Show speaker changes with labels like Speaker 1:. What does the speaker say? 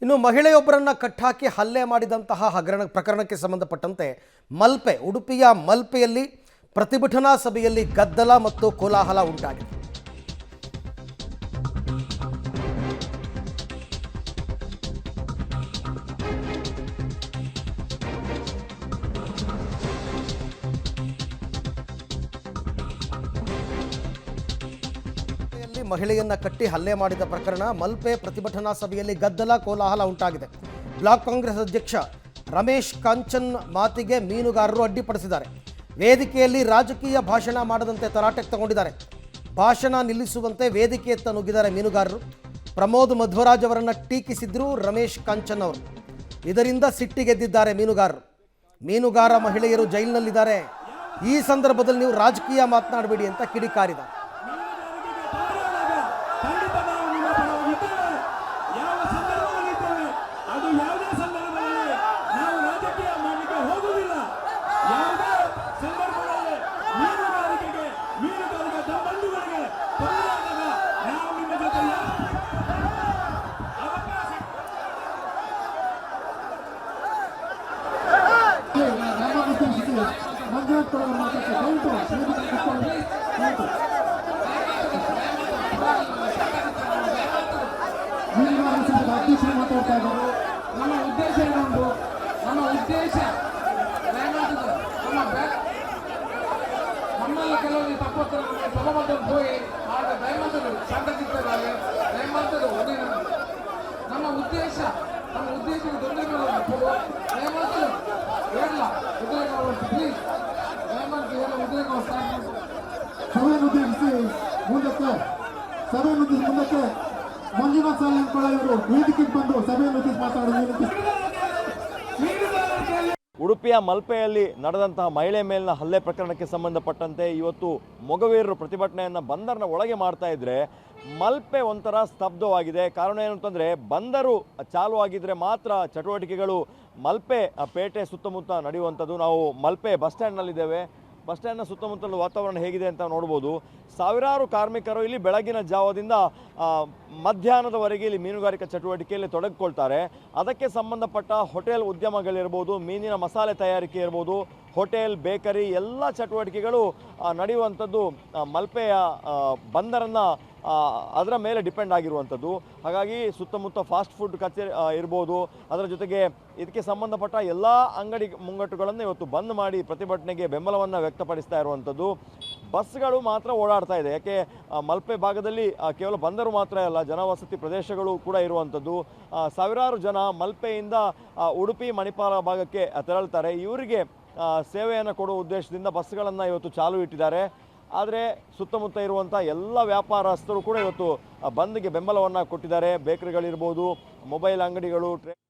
Speaker 1: ಇನ್ನು ಮಹಿಳೆಯೊಬ್ಬರನ್ನ ಕಟ್ಟಾಕಿ ಹಲ್ಲೆ ಮಾಡಿದಂತಹ ಪ್ರಕರಣಕ್ಕೆ ಸಂಬಂಧಪಟ್ಟಂತೆ ಮಲ್ಪೆ ಉಡುಪಿಯ ಮಲ್ಪೆಯಲ್ಲಿ ಪ್ರತಿಭಟನಾ ಸಭೆಯಲ್ಲಿ ಗದ್ದಲ ಮತ್ತು ಕೋಲಾಹಲ ಉಂಟಾಗಿದೆ. ಮಹಿಳೆಯನ್ನ ಕಟ್ಟಿ ಹಲ್ಲೆ ಮಾಡಿದ ಪ್ರಕರಣ ಮಲ್ಪೆ ಪ್ರತಿಭಟನಾ ಸಭೆಯಲ್ಲಿ ಗದ್ದಲ ಕೋಲಾಹಲ ಉಂಟಾಗಿದೆ. ಬ್ಲಾಕ್ ಕಾಂಗ್ರೆಸ್ ಅಧ್ಯಕ್ಷ ರಮೇಶ್ ಕಾಂಚನ್ ಮಾತಿಗೆ ಮೀನುಗಾರರು ಅಡ್ಡಿಪಡಿಸಿದ್ದಾರೆ. ವೇದಿಕೆಯಲ್ಲಿ ರಾಜಕೀಯ ಭಾಷಣ ಮಾಡದಂತೆ ತರಾಟೆಗೆ ತಗೊಂಡಿದ್ದಾರೆ. ಭಾಷಣ ನಿಲ್ಲಿಸುವಂತೆ ವೇದಿಕೆಯತ್ತ ನುಗ್ಗಿದ್ದಾರೆ ಮೀನುಗಾರರು. ಪ್ರಮೋದ್ ಮಧ್ವರಾಜ್ ಅವರನ್ನು ಟೀಕಿಸಿದ್ರು ರಮೇಶ್ ಕಾಂಚನ್ ಅವರು. ಇದರಿಂದ ಸಿಟ್ಟಿಗೆದ್ದಿದ್ದಾರೆ ಮೀನುಗಾರರು. ಮೀನುಗಾರ ಮಹಿಳೆಯರು ಜೈಲಿನಲ್ಲಿದ್ದಾರೆ. ಈ ಸಂದರ್ಭದಲ್ಲಿ ನೀವು ರಾಜಕೀಯ ಮಾತನಾಡಬೇಡಿ ಅಂತ ಕಿಡಿಕಾರಿದ್ದಾರೆ.
Speaker 2: ನಮ್ಮ ಉದ್ದೇಶ ಏನೊಂದು, ನಮ್ಮ ಉದ್ದೇಶ ನಮ್ಮಲ್ಲಿ ಕೆಲವೊಂದು ತಪ್ಪತ್ತು ಸಭಾಮಂಟಪ ಹೋಗಿ ಆಗ ದಯಮಂತರು ಶಾಂತಚಿತ್ತರಾಗಿ ದಯಮಂತರು ಒದಿನ ನಮ್ಮ ಉದ್ದೇಶಕ್ಕೆ ತೊಂದರೆ ದಯಮಂತರು ಹೇಳಲ್ಲ ಉದ್ರೇಕ ಪ್ಲೀಸ್ ದಯಮಂತ ಹೇಳ ಉದ್ರೇಕ
Speaker 3: ಸಭೆಯನ್ನು ಮುಂದಕ್ಕೆ ಮಂಜುನಾಥ್ ಸಾಲಿಂಕೊಳ ಇವರು ವೇದಿಕೆಗೆ ಬಂದು ಸಭೆಯನ್ನು ಮಾತಾಡಲು.
Speaker 4: ಉಡುಪಿಯ ಮಲ್ಪೆಯಲ್ಲಿ ನಡೆದಂತಹ ಮಹಿಳೆ ಮೇಲಿನ ಹಲ್ಲೆ ಪ್ರಕರಣಕ್ಕೆ ಸಂಬಂಧಪಟ್ಟಂತೆ ಇವತ್ತು ಮೊಗವೀರರು ಪ್ರತಿಭಟನೆಯನ್ನು ಬಂದರಿನ ಒಳಗೆ ಮಾಡ್ತಾ ಇದ್ರೆ ಮಲ್ಪೆ ಒಂಥರ ಸ್ತಬ್ಧವಾಗಿದೆ. ಕಾರಣ ಏನು ಅಂತಂದರೆ ಬಂದರು ಚಾಲು ಆಗಿದ್ರೆ ಮಾತ್ರ ಚಟುವಟಿಕೆಗಳು ಮಲ್ಪೆ ಪೇಟೆ ಸುತ್ತಮುತ್ತ ನಡೆಯುವಂಥದ್ದು. ನಾವು ಮಲ್ಪೆ ಬಸ್ ಸ್ಟ್ಯಾಂಡ್ನಲ್ಲಿದ್ದೇವೆ. ಬಸ್ ಸ್ಟ್ಯಾಂಡ್ನ ಸುತ್ತಮುತ್ತಲ ವಾತಾವರಣ ಹೇಗಿದೆ ಅಂತ ನೋಡ್ಬೋದು. ಸಾವಿರಾರು ಕಾರ್ಮಿಕರು ಇಲ್ಲಿ ಬೆಳಗಿನ ಜಾವದಿಂದ ಮಧ್ಯಾಹ್ನದವರೆಗೆ ಇಲ್ಲಿ ಮೀನುಗಾರಿಕಾ ಚಟುವಟಿಕೆಯಲ್ಲಿ ತೊಡಗಿಕೊಳ್ತಾರೆ. ಅದಕ್ಕೆ ಸಂಬಂಧಪಟ್ಟ ಹೋಟೆಲ್ ಉದ್ಯಮಗಳಿರ್ಬೋದು, ಮೀನಿನ ಮಸಾಲೆ ತಯಾರಿಕೆ ಇರ್ಬೋದು, ಹೋಟೆಲ್, ಬೇಕರಿ ಎಲ್ಲ ಚಟುವಟಿಕೆಗಳು ನಡೆಯುವಂಥದ್ದು ಮಲ್ಪೆಯ ಬಂದರನ್ನು ಅದರ ಮೇಲೆ ಡಿಪೆಂಡ್ ಆಗಿರುವಂಥದ್ದು. ಹಾಗಾಗಿ ಸುತ್ತಮುತ್ತ ಫಾಸ್ಟ್ ಫುಡ್ ಕಚೇರಿ ಇರ್ಬೋದು, ಅದರ ಜೊತೆಗೆ ಇದಕ್ಕೆ ಸಂಬಂಧಪಟ್ಟ ಎಲ್ಲ ಅಂಗಡಿ ಮುಂಗಟ್ಟುಗಳನ್ನು ಇವತ್ತು ಬಂದ್ ಮಾಡಿ ಪ್ರತಿಭಟನೆಗೆ ಬೆಂಬಲವನ್ನು ವ್ಯಕ್ತಪಡಿಸ್ತಾ ಇರುವಂಥದ್ದು. ಬಸ್ಗಳು ಮಾತ್ರ ಓಡಾಡ್ತಾ ಇದೆ. ಯಾಕೆ ಮಲ್ಪೆ ಭಾಗದಲ್ಲಿ ಕೇವಲ ಬಂದರು ಮಾತ್ರ ಅಲ್ಲ, ಜನವಸತಿ ಪ್ರದೇಶಗಳು ಕೂಡ ಇರುವಂಥದ್ದು. ಸಾವಿರಾರು ಜನ ಮಲ್ಪೆಯಿಂದ ಉಡುಪಿ, ಮಣಿಪಾಲ ಭಾಗಕ್ಕೆ ತೆರಳುತ್ತಾರೆ. ಇವರಿಗೆ ಸೇವೆಯನ್ನು ಕೊಡುವ ಉದ್ದೇಶದಿಂದ ಬಸ್ಗಳನ್ನು ಇವತ್ತು ಚಾಲು ಇಟ್ಟಿದ್ದಾರೆ. ಆದರೆ ಸುತ್ತಮುತ್ತ ಇರುವಂಥ ಎಲ್ಲ ವ್ಯಾಪಾರಸ್ಥರು ಕೂಡ ಇವತ್ತು ಬಂದ್ಗೆ ಬೆಂಬಲವನ್ನು ಕೊಟ್ಟಿದ್ದಾರೆ. ಬೇಕರಿಗಳಿರ್ಬೋದು, ಮೊಬೈಲ್ ಅಂಗಡಿಗಳು,